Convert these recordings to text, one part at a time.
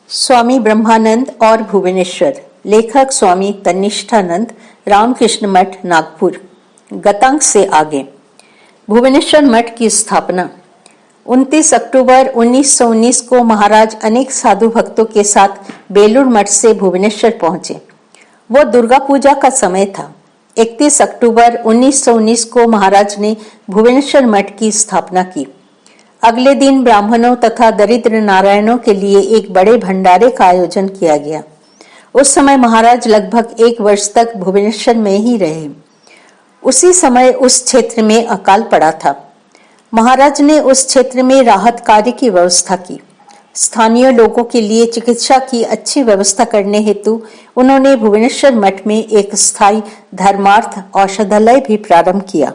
स्वामी ब्रह्मानंद और भुवनेश्वर। लेखक स्वामी तनिष्ठानंद, रामकृष्ण मठ, नागपुर। गतांक से आगे। भुवनेश्वर मठ की स्थापना 29 अक्टूबर 1919 को महाराज अनेक साधु भक्तों के साथ बेलूर मठ से भुवनेश्वर पहुंचे। वो दुर्गा पूजा का समय था। 31 अक्टूबर 1919 को महाराज ने भुवनेश्वर मठ की स्थापना की। अगले दिन ब्राह्मणों तथा दरिद्र नारायणों के लिए एक बड़े भंडारे का आयोजन किया गया। उस समय महाराज लगभग 1 वर्ष तक भुवनेश्वर में ही रहे। उसी समय उस क्षेत्र में अकाल पड़ा था। महाराज ने उस क्षेत्र में राहत कार्य की व्यवस्था की। स्थानीय लोगों के लिए चिकित्सा की अच्छी व्यवस्था करने हेतु उन्होंने भुवनेश्वर मठ में एक स्थायी धर्मार्थ औषधालय भी प्रारंभ किया।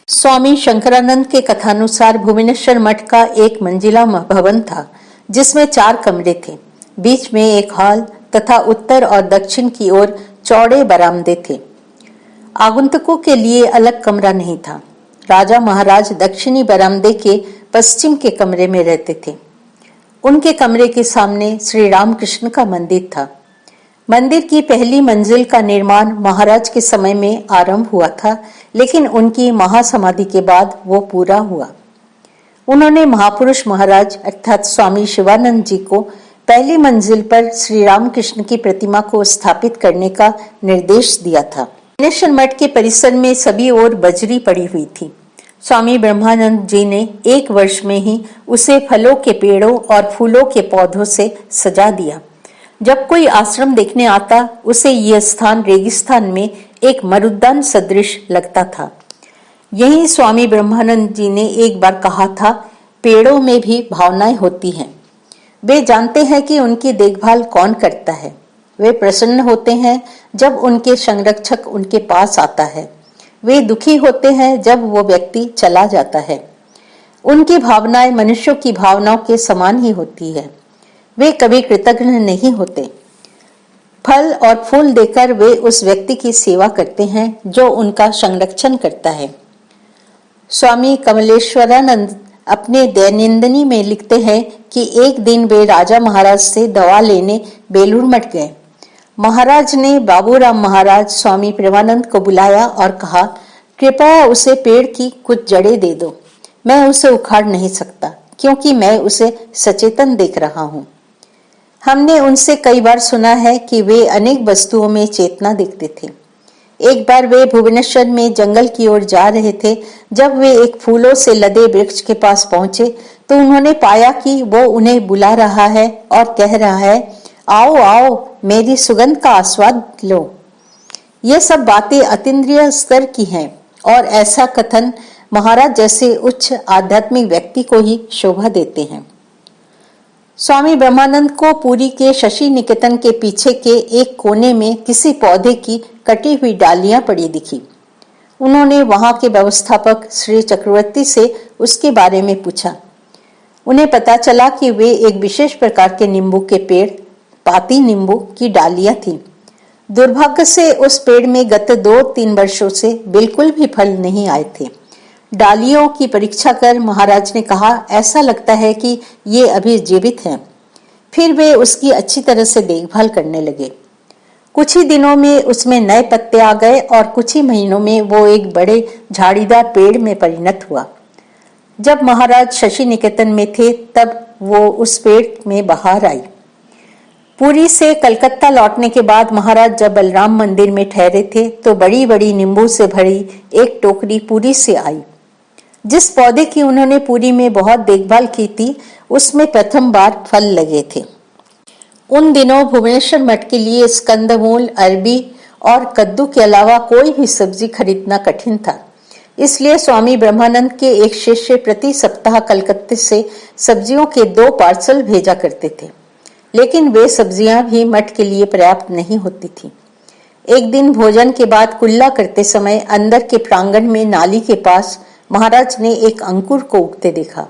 स्वामी शंकरानंद के कथानुसार भुवनेश्वर मठ का 1 मंजिला भवन था, जिसमें 4 कमरे थे। बीच में एक हॉल तथा उत्तर और दक्षिण की ओर चौड़े बरामदे थे। आगंतुकों के लिए अलग कमरा नहीं था। राजा महाराज दक्षिणी बरामदे के पश्चिम के कमरे में रहते थे। उनके कमरे के सामने श्री रामकृष्ण का मंदिर था। मंदिर की पहली मंजिल का निर्माण महाराज के समय में आरंभ हुआ था, लेकिन उनकी महासमाधि के बाद वो पूरा हुआ। उन्होंने महापुरुष महाराज अर्थात स्वामी शिवानंद जी को पहली मंजिल पर श्री रामकृष्ण की प्रतिमा को स्थापित करने का निर्देश दिया था। भुवनेश्वर मठ के परिसर में सभी ओर बजरी पड़ी हुई थी। स्वामी ब्रह्मानंद जी ने 1 वर्ष में ही उसे फलों के पेड़ों और फूलों के पौधों से सजा दिया। जब कोई आश्रम देखने आता, उसे यह स्थान रेगिस्तान में एक मरुद्यान सदृश लगता था। यही स्वामी ब्रह्मानंद जी ने एक बार कहा था, पेड़ों में भी भावनाएं होती हैं। वे जानते हैं कि उनकी देखभाल कौन करता है। वे प्रसन्न होते हैं जब उनके संरक्षक उनके पास आता है। वे दुखी होते हैं जब वो व्यक्ति चला जाता है। उनकी भावनाएं मनुष्यों की भावनाओं के समान ही होती है। वे कभी कृतज्ञ नहीं होते। फल और फूल देकर वे उस व्यक्ति की सेवा करते हैं जो उनका संरक्षण करता है। स्वामी कमलेश्वरानंद अपने दैनंदिनी में लिखते हैं कि एक दिन वे राजा महाराज से दवा लेने बेलूर मठ गए। महाराज ने बाबूराम महाराज स्वामी प्रेमानंद को बुलाया और कहा, कृपया उसे पेड़ की कुछ जड़ें दे दो। मैं उसे उखाड़ नहीं सकता, क्योंकि मैं उसे सचेतन देख रहा हूँ। हमने उनसे कई बार सुना है कि वे अनेक वस्तुओं में चेतना देखते थे। एक बार वे भुवनेश्वर में जंगल की ओर जा रहे थे। जब वे एक फूलों से लदे वृक्ष के पास पहुंचे तो उन्होंने पाया कि वो उन्हें बुला रहा है और कह रहा है, आओ आओ, मेरी सुगंध का आस्वाद लो। ये सब बातें अतीन्द्रिय स्तर की हैं और ऐसा कथन महाराज जैसे उच्च आध्यात्मिक व्यक्ति को ही शोभा देते हैं। स्वामी ब्रह्मानंद को पुरी के शशि निकेतन के पीछे के एक कोने में किसी पौधे की कटी हुई डालियां पड़ी दिखी। उन्होंने वहां के व्यवस्थापक श्री चक्रवर्ती से उसके बारे में पूछा। उन्हें पता चला कि वे एक विशेष प्रकार के नींबू के पेड़, पाती नींबू की डालियां थीं। दुर्भाग्य से उस पेड़ में गत 2-3 वर्षों से बिल्कुल भी फल नहीं आए थे। डालियों की परीक्षा कर महाराज ने कहा, ऐसा लगता है कि ये अभी जीवित हैं। फिर वे उसकी अच्छी तरह से देखभाल करने लगे। कुछ ही दिनों में उसमें नए पत्ते आ गए और कुछ ही महीनों में वो एक बड़े झाड़ीदार पेड़ में परिणत हुआ। जब महाराज शशि निकेतन में थे तब वो उस पेड़ में बाहर आई। पुरी से कलकत्ता लौटने के बाद महाराज जब बलराम मंदिर में ठहरे थे तो बड़ी बड़ी नींबू से भरी एक टोकरी पुरी से आई। जिस पौधे की उन्होंने पुरी में बहुत देखभाल की थी, उसमें प्रथम बार फल लगे थे। उन दिनों भुवनेश्वर मठ के लिए स्कंदमूल, अरबी और कद्दू के अलावा कोई भी सब्जी खरीदना कठिन था। इसलिए स्वामी ब्रह्मानंद के एक शिष्य प्रति सप्ताह कलकत्ते से सब्जियों के 2 पार्सल भेजा करते थे, लेकिन वे सब्जियां भी मठ के लिए पर्याप्त नहीं होती थी। एक दिन भोजन के बाद कुल्ला करते समय अंदर के प्रांगण में नाली के पास महाराज ने एक अंकुर को उगते देखा।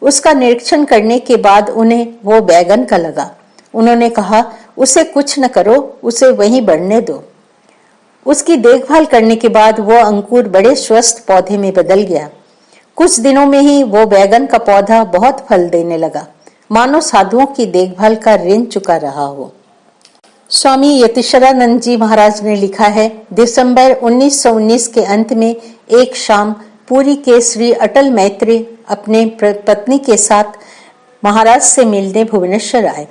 उसका निरीक्षण करने के बाद उन्हें वो बैगन का लगा। उन्होंने कहा, उसे कुछ न करो, उसे वहीं बढ़ने दो। उसकी देखभाल करने के बाद वो अंकुर बड़े स्वस्थ पौधे में बदल गया। कुछ दिनों में ही वो बैगन का पौधा बहुत फल देने लगा। मानो साधुओं की देखभाल का ऋण चुका रहा हो। स्वामी यतीश्वरानंद जी महाराज ने लिखा है, दिसंबर 1919 के अंत में एक शाम पुरी के श्री अटल मैत्री अपने पत्नी के साथ महाराज से मिलने भुवनेश्वर आए।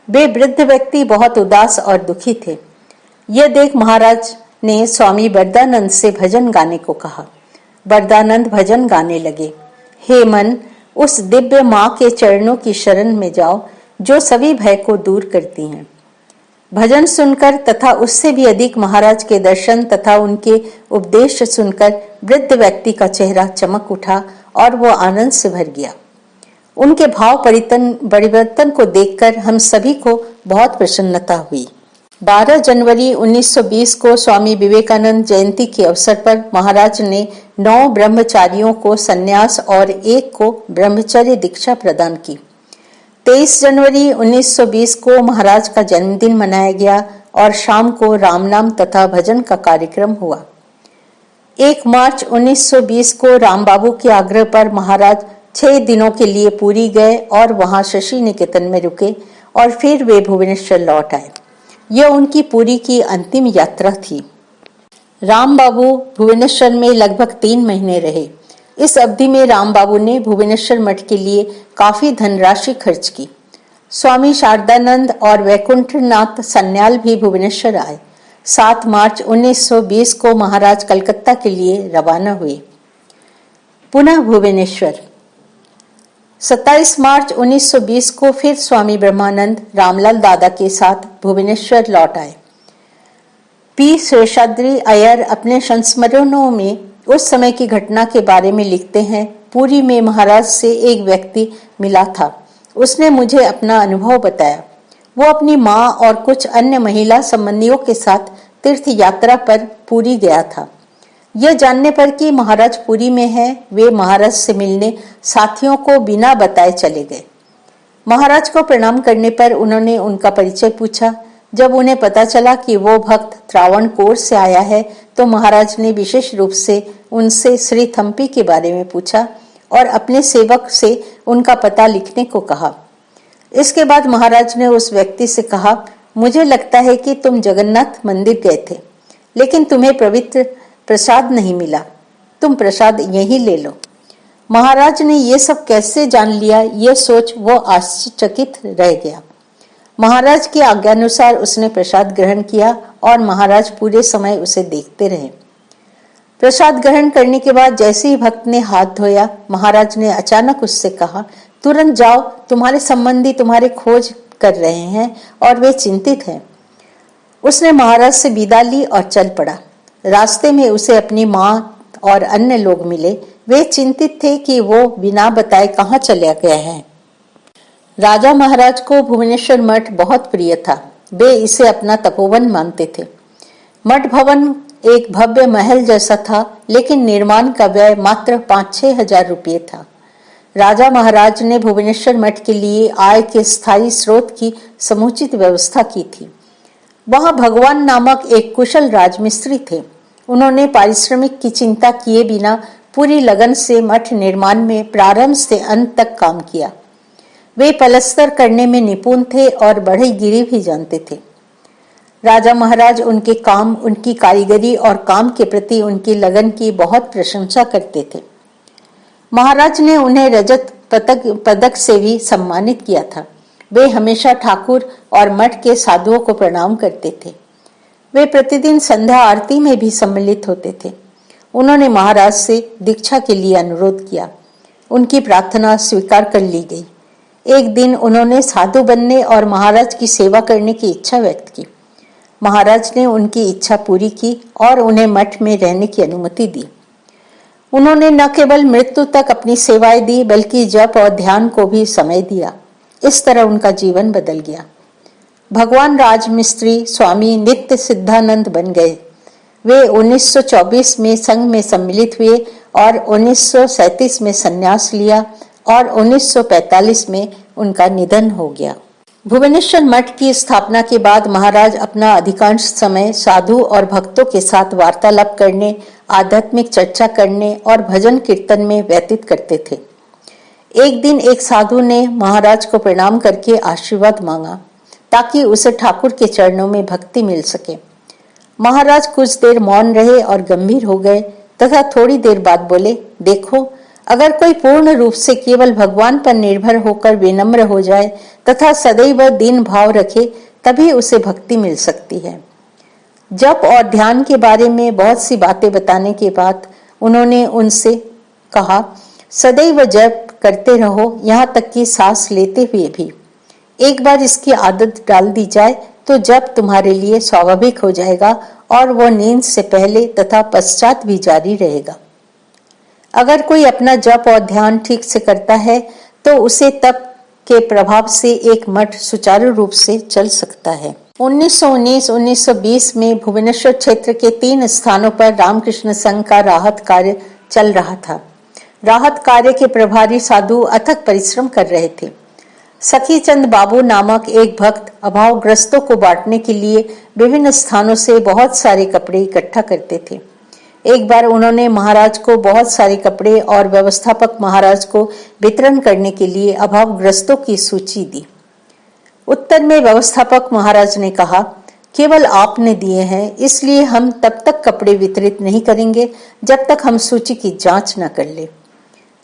वे वृद्ध व्यक्ति बहुत उदास और दुखी थे। यह देख महाराज ने स्वामी वरदानंद से भजन गाने को कहा। वरदानंद भजन गाने लगे। हे मन, उस दिव्य माँ के चरणों की शरण में जाओ जो सभी भय को दूर करती हैं। भजन सुनकर तथा उससे भी अधिक महाराज के दर्शन तथा उनके उपदेश सुनकर वृद्ध व्यक्ति का चेहरा चमक उठा और वो आनंद से भर गया। उनके भाव परिवर्तन को देखकर हम सभी को बहुत प्रसन्नता हुई। 12 जनवरी 1920 को स्वामी विवेकानंद जयंती के अवसर पर महाराज ने 9 ब्रह्मचारियों को संन्यास और 1 को ब्रह्मचर्य दीक्षा प्रदान की। 23 जनवरी 1920 को महाराज का जन्मदिन मनाया गया और शाम को राम नाम तथा भजन का कार्यक्रम हुआ। 1 मार्च 1920 को राम बाबू के आग्रह पर महाराज 6 दिनों के लिए पुरी गए और वहां शशि निकेतन में रुके और फिर वे भुवनेश्वर लौट आए। यह उनकी पुरी की अंतिम यात्रा थी। राम बाबू भुवनेश्वर में लगभग 3 महीने रहे। इस अवधि में राम बाबू ने भुवनेश्वर मठ के लिए काफी धनराशि खर्च की। स्वामी शारदानंद और वैकुंठनाथ सन्याल भी भुवनेश्वर आए। 7 मार्च 1920 को महाराज कलकत्ता के लिए रवाना हुए। पुनः भुवनेश्वर 27 मार्च 1920 को फिर स्वामी ब्रह्मानंद रामलाल दादा के साथ भुवनेश्वर लौट आए। पी शेषाद्री अय्यर अपने संस्मरणों में उस समय की घटना के बारे में लिखते हैं, पुरी में महाराज से एक व्यक्ति मिला था। उसने मुझे अपना अनुभव बताया। वो अपनी माँ और कुछ अन्य महिला संबंधियों के साथ तीर्थ यात्रा पर पुरी गया था। यह जानने पर कि महाराज पुरी में हैं, वे महाराज से मिलने साथियों को बिना बताए चले गए। महाराज को प्रणाम करने पर उन्होंने उनका परिचय पूछा। जब उन्हें पता चला कि वो भक्त त्रावणकोर से आया है तो महाराज ने विशेष रूप से उनसे श्री थम्पी के बारे में पूछा और अपने सेवक से उनका पता लिखने को कहा। इसके बाद महाराज ने उस व्यक्ति से कहा, मुझे लगता है कि तुम जगन्नाथ मंदिर गए थे, लेकिन तुम्हें पवित्र प्रसाद नहीं मिला। तुम प्रसाद यहीं ले लो। महाराज ने ये सब कैसे जान लिया, ये सोच वो आश्चर्यचकित रह गया। महाराज की आज्ञानुसार उसने प्रसाद ग्रहण किया और महाराज पूरे समय उसे देखते रहे। प्रसाद ग्रहण करने के बाद जैसे ही भक्त ने हाथ धोया, महाराज ने अचानक उससे कहा, तुरंत जाओ, तुम्हारे संबंधी तुम्हारे खोज कर रहे हैं और वे चिंतित हैं। उसने महाराज से विदा ली और चल पड़ा। रास्ते में उसे अपनी माँ और अन्य लोग मिले। वे चिंतित थे कि वो बिना बताए कहाँ चले गए हैं। राजा महाराज को भुवनेश्वर मठ बहुत प्रिय था। वे इसे अपना तपोवन मानते थे। मठ भवन एक भव्य महल जैसा था, लेकिन निर्माण का व्यय मात्र 5-6 हजार रुपये था। राजा महाराज ने भुवनेश्वर मठ के लिए आय के स्थायी स्रोत की समुचित व्यवस्था की थी। वहां भगवान नामक एक कुशल राजमिस्त्री थे। उन्होंने पारिश्रमिक की चिंता किए बिना पूरी लगन से मठ निर्माण में प्रारंभ से अंत तक काम किया। वे पलस्तर करने में निपुण थे और बढ़ईगिरी भी जानते थे। राजा महाराज उनके काम, उनकी कारीगरी और काम के प्रति उनकी लगन की बहुत प्रशंसा करते थे। महाराज ने उन्हें रजत पदक से भी सम्मानित किया था। वे हमेशा ठाकुर और मठ के साधुओं को प्रणाम करते थे। वे प्रतिदिन संध्या आरती में भी सम्मिलित होते थे। उन्होंने महाराज से दीक्षा के लिए अनुरोध किया। उनकी प्रार्थना स्वीकार कर ली गई। एक दिन उन्होंने साधु बनने और महाराज की सेवा करने की इच्छा व्यक्त की। महाराज ने उनकी इच्छा पूरी की और उन्हें मठ में रहने की अनुमति दी। उन्होंने न केवल मृत्यु तक अपनी सेवाएं दी, बल्कि जप और ध्यान को भी समय दिया। इस तरह उनका जीवन बदल गया। भगवान राजमिस्त्री स्वामी नित्य सिद्धानंद बन गए। वे 1924 में संघ में सम्मिलित हुए और 1937 में संन्यास लिया और 1945 में उनका निधन हो गया। भुवनेश्वर मठ की स्थापना के बाद महाराज अपना अधिकांश समय साधु और भक्तों के साथ वार्तालाप करने, आध्यात्मिक चर्चा करने और भजन कीर्तन में व्यतीत करते थे। एक दिन एक साधु ने महाराज को प्रणाम करके आशीर्वाद मांगा ताकि उसे ठाकुर के चरणों में भक्ति मिल सके। महाराज कुछ देर मौन रहे और गंभीर हो गए तथा थोड़ी देर बाद बोले, देखो, अगर कोई पूर्ण रूप से केवल भगवान पर निर्भर होकर विनम्र हो जाए तथा सदैव दीन भाव रखे तभी उसे भक्ति मिल सकती है। जप और ध्यान के बारे में बहुत सी बातें बताने के बाद उन्होंने उनसे कहा, सदैव जप करते रहो, यहाँ तक कि सांस लेते हुए भी। एक बार इसकी आदत डाल दी जाए तो जप तुम्हारे लिए स्वाभाविक हो जाएगा और वो नींद से पहले तथा पश्चात भी जारी रहेगा। अगर कोई अपना जप और ध्यान ठीक से करता है तो उसे तप के प्रभाव से एक मठ सुचारू रूप से चल सकता है। 1919-1920 में भुवनेश्वर क्षेत्र के 3 स्थानों पर रामकृष्ण संघ का राहत कार्य चल रहा था। राहत कार्य के प्रभारी साधु अथक परिश्रम कर रहे थे। सखी चंद बाबू नामक एक भक्त अभावग्रस्तों को बांटने के लिए विभिन्न स्थानों से बहुत सारे कपड़े इकट्ठा करते थे। एक बार उन्होंने महाराज को बहुत सारे कपड़े और व्यवस्थापक महाराज को वितरण करने के लिए अभावग्रस्तों की सूची दी। उत्तर में व्यवस्थापक महाराज ने कहा, केवल आपने दिए हैं, इसलिए हम तब तक कपड़े वितरित नहीं करेंगे जब तक हम सूची की जांच न कर ले।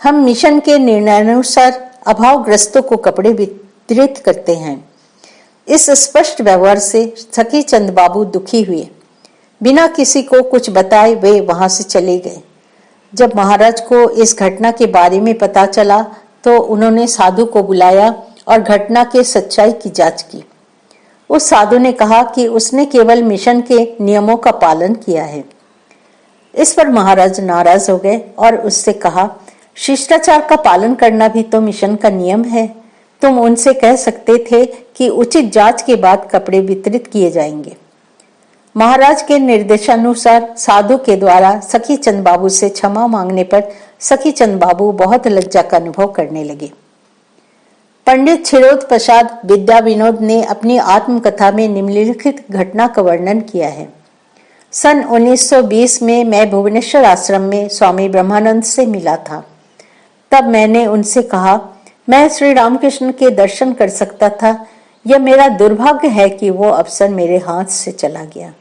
हम मिशन के निर्णयानुसार अभावग्रस्तों को कपड़े वितरित करते हैं। इस स्पष्ट व्यवहार से सखी चंद बाबू दुखी हुए। बिना किसी को कुछ बताए वे वहां से चले गए। जब महाराज को इस घटना के बारे में पता चला तो उन्होंने साधु को बुलाया और घटना के सच्चाई की जांच की। उस साधु ने कहा कि उसने केवल मिशन के नियमों का पालन किया है। इस पर महाराज नाराज हो गए और उससे कहा, शिष्टाचार का पालन करना भी तो मिशन का नियम है। तुम उनसे कह सकते थे कि उचित जांच के बाद कपड़े वितरित किए जाएंगे। महाराज के निर्देशानुसार साधु के द्वारा सखी चंद बाबू से क्षमा मांगने पर सखी चंद बाबू बहुत लज्जा का अनुभव करने लगे। पंडित क्षीरोद प्रसाद विद्या विनोद ने अपनी आत्मकथा में निम्नलिखित घटना का वर्णन किया है। सन 1920 में मैं भुवनेश्वर आश्रम में स्वामी ब्रह्मानंद से मिला था। तब मैंने उनसे कहा, मैं श्री रामकृष्ण के दर्शन कर सकता था। यह मेरा दुर्भाग्य है कि वो अवसर मेरे हाथ से चला गया।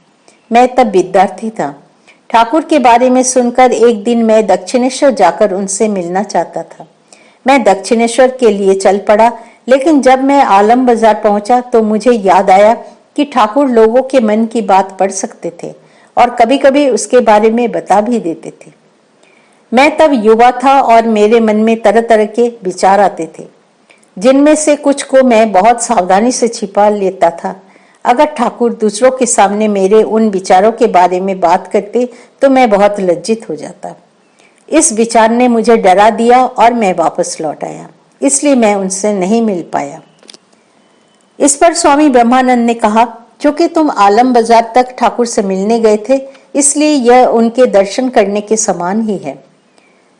मैं तब विद्यार्थी था। ठाकुर के बारे में सुनकर एक दिन मैं दक्षिणेश्वर जाकर उनसे मिलना चाहता था। मैं दक्षिणेश्वर के लिए चल पड़ा, लेकिन जब मैं आलम बाजार पहुंचा तो मुझे याद आया कि ठाकुर लोगों के मन की बात पढ़ सकते थे और कभी-कभी उसके बारे में बता भी देते थे। मैं तब युवा था और मेरे मन में तरह तरह के विचार आते थे, जिनमें से कुछ को मैं बहुत सावधानी से छिपा लेता था। अगर ठाकुर दूसरों के सामने मेरे उन विचारों के बारे में बात करते तो मैं बहुत लज्जित हो जाता। इस विचार ने मुझे डरा दिया और मैं वापस लौट आया, इसलिए मैं उनसे नहीं मिल पाया। इस पर स्वामी ब्रह्मानंद ने कहा, क्योंकि तुम आलम बाजार तक ठाकुर से मिलने गए थे, इसलिए यह उनके दर्शन करने के समान ही है।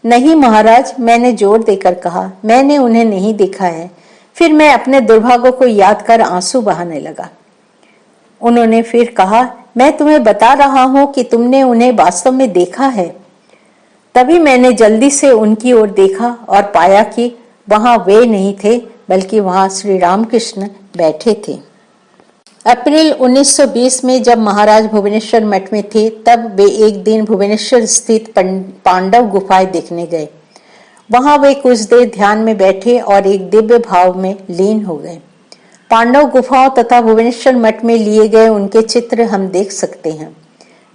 नहीं महाराज, मैंने जोर देकर कहा, मैंने उन्हें नहीं देखा है। फिर मैं अपने दुर्भाग्यों को याद कर आंसू बहाने लगा। उन्होंने फिर कहा, मैं तुम्हें बता रहा हूं कि तुमने उन्हें वास्तव में देखा है। तभी मैंने जल्दी से उनकी ओर देखा और पाया कि वहां वे नहीं थे, बल्कि वहां श्री रामकृष्ण बैठे थे। अप्रैल 1920 में जब महाराज भुवनेश्वर मठ में थे, तब वे एक दिन भुवनेश्वर स्थित पांडव गुफाएं देखने गए। वहां वे कुछ देर ध्यान में बैठे और एक दिव्य भाव में लीन हो गए। पांडव गुफाओं तथा भुवनेश्वर मठ में लिए गए उनके चित्र हम देख सकते हैं।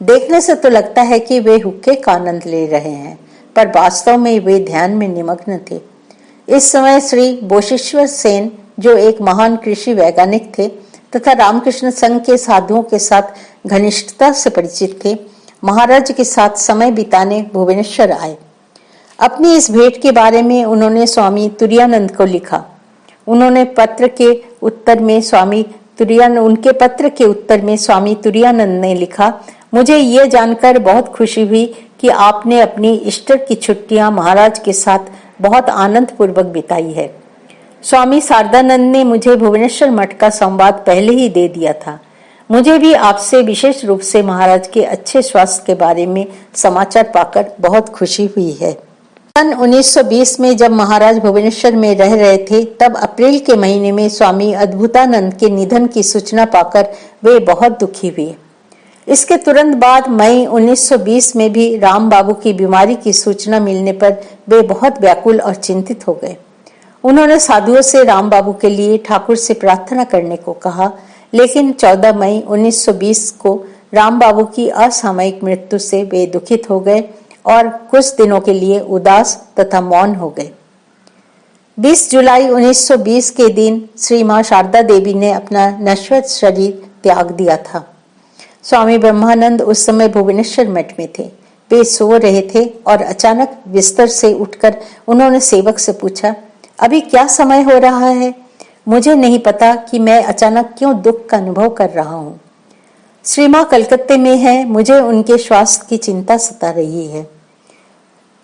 देखने से तो लगता है कि वे हुक्के का आनंद ले रहे हैं, पर वास्तव में वे ध्यान में निमग्न थे। इस समय श्री बोशेश्वर सेन, जो एक महान कृषि वैज्ञानिक थे तथा रामकृष्ण संघ के साधुओं के साथ घनिष्ठता से परिचित थे, महाराज के साथ समय बिताने भुवनेश्वर आए। अपनी इस भेंट के बारे में उन्होंने स्वामी तुरानंद को लिखा। उनके पत्र के उत्तर में स्वामी तुरानंद ने लिखा, मुझे ये जानकर बहुत खुशी हुई कि आपने अपनी ईस्टर की छुट्टियां महाराज के साथ बहुत आनंद पूर्वक बिताई है। स्वामी शारदानंद ने मुझे भुवनेश्वर मठ का संवाद पहले ही दे दिया था। मुझे भी आपसे विशेष रूप से महाराज के अच्छे स्वास्थ्य के बारे में समाचार पाकर बहुत खुशी हुई है। सन 1920 में जब महाराज भुवनेश्वर में रह रहे थे, तब अप्रैल के महीने में स्वामी अद्भुतानंद के निधन की सूचना पाकर वे बहुत दुखी हुए। इसके तुरंत बाद मई 1920 में भी राम बाबू की बीमारी की सूचना मिलने पर वे बहुत व्याकुल और चिंतित हो गए। उन्होंने साधुओं से राम बाबू के लिए ठाकुर से प्रार्थना करने को कहा, लेकिन 14 मई 1920 को राम बाबू की असामयिक मृत्यु से वे दुखित हो गए और कुछ दिनों के लिए उदास तथा मौन हो गए। 20 जुलाई 1920 के दिन श्री मां शारदा देवी ने अपना नश्वर शरीर त्याग दिया था। स्वामी ब्रह्मानंद उस समय भुवनेश्वर मठ में थे। वे सो रहे थे और अचानक बिस्तर से उठकर उन्होंने सेवक से पूछा, अभी क्या समय हो रहा है? मुझे नहीं पता कि मैं अचानक क्यों दुख का अनुभव कर रहा हूँ। श्री मां कलकत्ते में है, मुझे उनके स्वास्थ्य की चिंता सता रही है।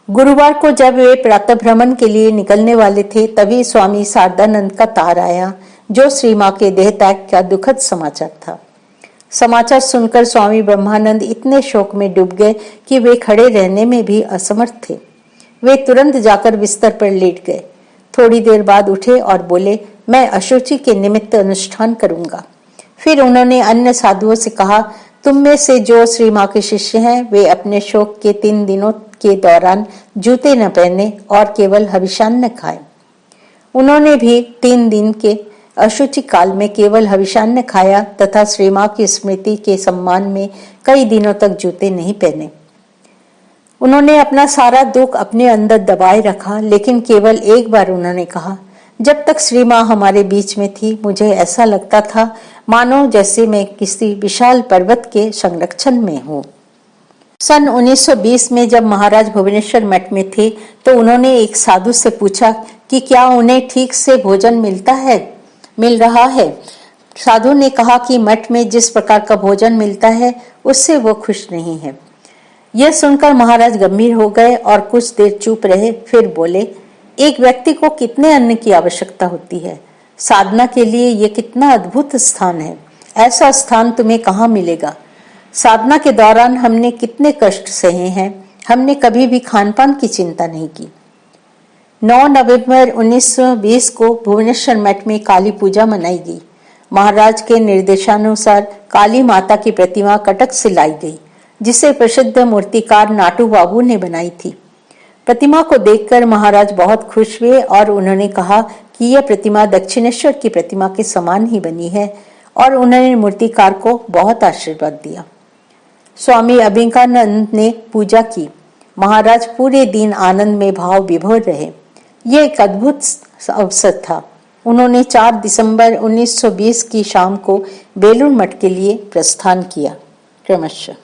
गुरुवार को जब वे प्रातः भ्रमण के लिए निकलने वाले थे, तभी स्वामी शारदानंद का तार आया, जो श्री मां के देह त्याग का दुखद समाचार था। समाचार सुनकर स्वामी ब्रह्मानंद इतने शोक में डूब गए कि वे खड़े रहने में भी असमर्थ थे। वे तुरंत जाकर बिस्तर पर लेट गए। थोड़ी देर बाद उठे और बोले, मैं अशुचि के निमित्त अनुष्ठान करूंगा। फिर उन्होंने अन्य साधुओं से कहा, तुम में से जो श्री मां के शिष्य हैं, वे अपने शोक के 3 दिनों के दौरान जूते न पहने और केवल हविष्यान्न खाएं। उन्होंने भी 3 दिन के अशुचि काल में केवल हविष्यान्न खाया तथा श्री मां की स्मृति के सम्मान में कई दिनों तक जूते नहीं पहने। उन्होंने अपना सारा दुख अपने अंदर दबाए रखा, लेकिन केवल एक बार उन्होंने कहा, जब तक श्री मां हमारे बीच में थी, मुझे ऐसा लगता था मानो जैसे मैं किसी विशाल पर्वत के संरक्षण में हूँ। सन 1920 में जब महाराज भुवनेश्वर मठ में थे, तो उन्होंने एक साधु से पूछा कि क्या उन्हें ठीक से भोजन मिल रहा है। साधु ने कहा कि मठ में जिस प्रकार का भोजन मिलता है, उससे वो खुश नहीं है। यह सुनकर महाराज गंभीर हो गए और कुछ देर चुप रहे। फिर बोले, एक व्यक्ति को कितने अन्न की आवश्यकता होती है? साधना के लिए यह कितना अद्भुत स्थान है। ऐसा स्थान तुम्हें कहाँ मिलेगा? साधना के दौरान हमने कितने कष्ट सहे हैं। हमने कभी भी खान पान की चिंता नहीं की। 9 नवंबर 1920 को भुवनेश्वर मठ में काली पूजा मनाई गई। महाराज के निर्देशानुसार काली माता की प्रतिमा कटक से लाई गई, जिसे प्रसिद्ध मूर्तिकार नाटू बाबू ने बनाई थी। प्रतिमा को देखकर महाराज बहुत खुश हुए और उन्होंने कहा कि यह प्रतिमा दक्षिणेश्वर की प्रतिमा के समान ही बनी है, और उन्होंने मूर्तिकार को बहुत आशीर्वाद दिया। स्वामी अभिंकानंद ने पूजा की। महाराज पूरे दिन आनंद में भाव विभोर रहे। यह एक अद्भुत अवसर था। उन्होंने 4 दिसंबर 1920 की शाम को बेलूर मठ के लिए प्रस्थान किया। क्रमशः